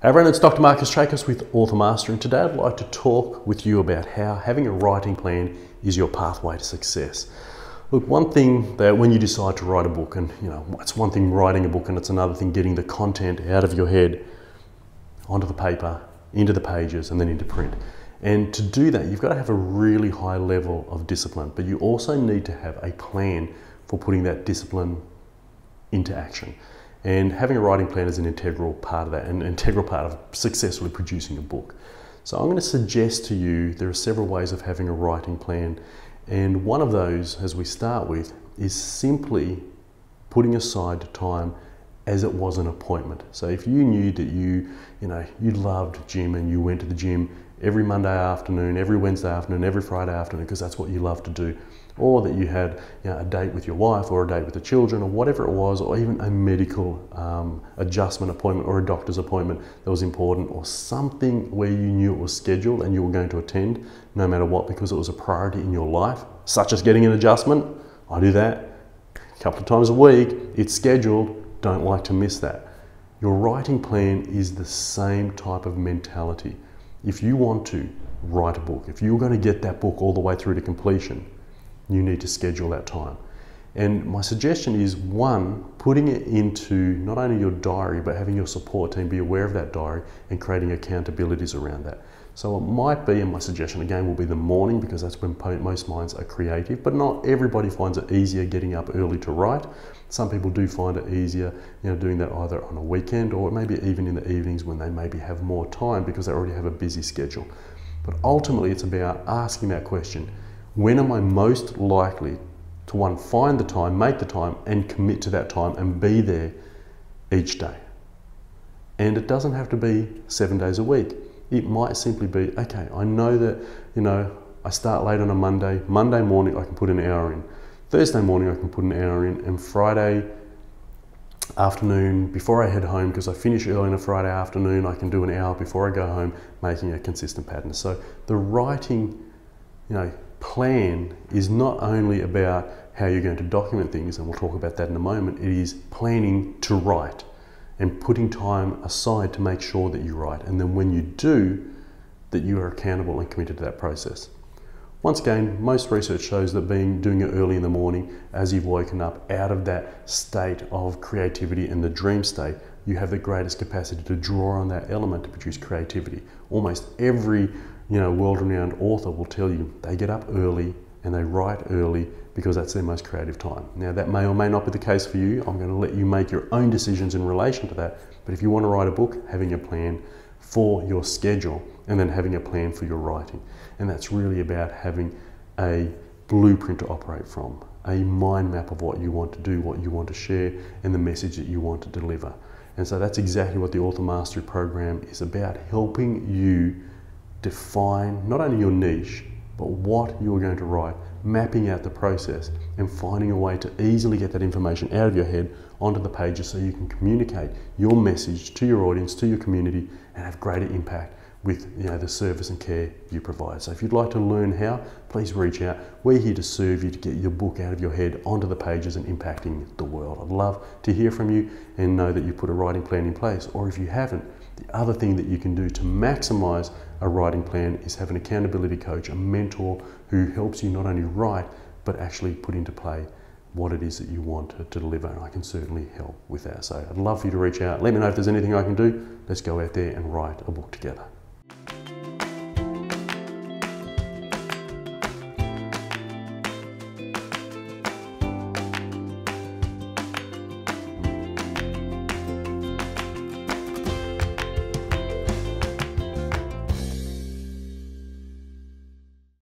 Hey everyone, it's Dr. Marcus Chacos with Author Master, and today I'd like to talk with you about how having a writing plan is your pathway to success. Look, one thing that when you decide to write a book, and it's one thing writing a book and it's another thing getting the content out of your head onto the paper, into the pages and then into print. And to do that, you've got to have a really high level of discipline, but you also need to have a plan for putting that discipline into action. And having a writing plan is an integral part of that, and an integral part of successfully producing a book. So I'm going to suggest to you there are several ways of having a writing plan, and one of those, as we start with, is simply putting aside time as it was an appointment. So if you knew that you loved gym and you went to the gym every Monday afternoon, every Wednesday afternoon, every Friday afternoon because that's what you love to do, or that you had a date with your wife or a date with the children or whatever it was, or even a medical adjustment appointment or a doctor's appointment that was important, or something where you knew it was scheduled and you were going to attend no matter what because it was a priority in your life, such as getting an adjustment. I do that a couple of times a week. It's scheduled. Don't like to miss that. Your writing plan is the same type of mentality. If you want to write a book, if you're going to get that book all the way through to completion, you need to schedule that time. And my suggestion is, one, putting it into not only your diary, but having your support team be aware of that diary and creating accountabilities around that. So it might be, and my suggestion again will be the morning, because that's when most minds are creative, but not everybody finds it easier getting up early to write. Some people do find it easier doing that either on a weekend or maybe even in the evenings when they maybe have more time because they already have a busy schedule. But ultimately it's about asking that question: when am I most likely to, one, find the time, make the time and commit to that time and be there each day? And it doesn't have to be 7 days a week. It might simply be, okay, I know that, I start late on a Monday. Monday morning I can put an hour in. Thursday morning I can put an hour in, and Friday afternoon before I head home, because I finish early on a Friday afternoon, I can do an hour before I go home, making a consistent pattern. So the writing, plan is not only about how you're going to document things, and we'll talk about that in a moment. It is planning to write and putting time aside to make sure that you write, and then when you do, that you are accountable and committed to that process. Once again, most research shows that doing it early in the morning, as you've woken up out of that state of creativity and the dream state, you have the greatest capacity to draw on that element to produce creativity. Almost every world-renowned author will tell you they get up early and they write early because that's their most creative time. Now that may or may not be the case for you. I'm going to let you make your own decisions in relation to that. But if you want to write a book, having a plan for your schedule and then having a plan for your writing. And that's really about having a blueprint to operate from, a mind map of what you want to do, what you want to share, and the message that you want to deliver. And so that's exactly what the Author Mastery program is about, helping you define not only your niche, but what you're going to write, mapping out the process and finding a way to easily get that information out of your head onto the pages so you can communicate your message to your audience, to your community, and have greater impact with the service and care you provide. So if you'd like to learn how, please reach out. We're here to serve you to get your book out of your head onto the pages and impacting the world. I'd love to hear from you and know that you put a writing plan in place, or if you haven't, the other thing that you can do to maximize a writing plan is have an accountability coach, a mentor who helps you not only write, but actually put into play what it is that you want to deliver. And I can certainly help with that. So I'd love for you to reach out. Let me know if there's anything I can do. Let's go out there and write a book together.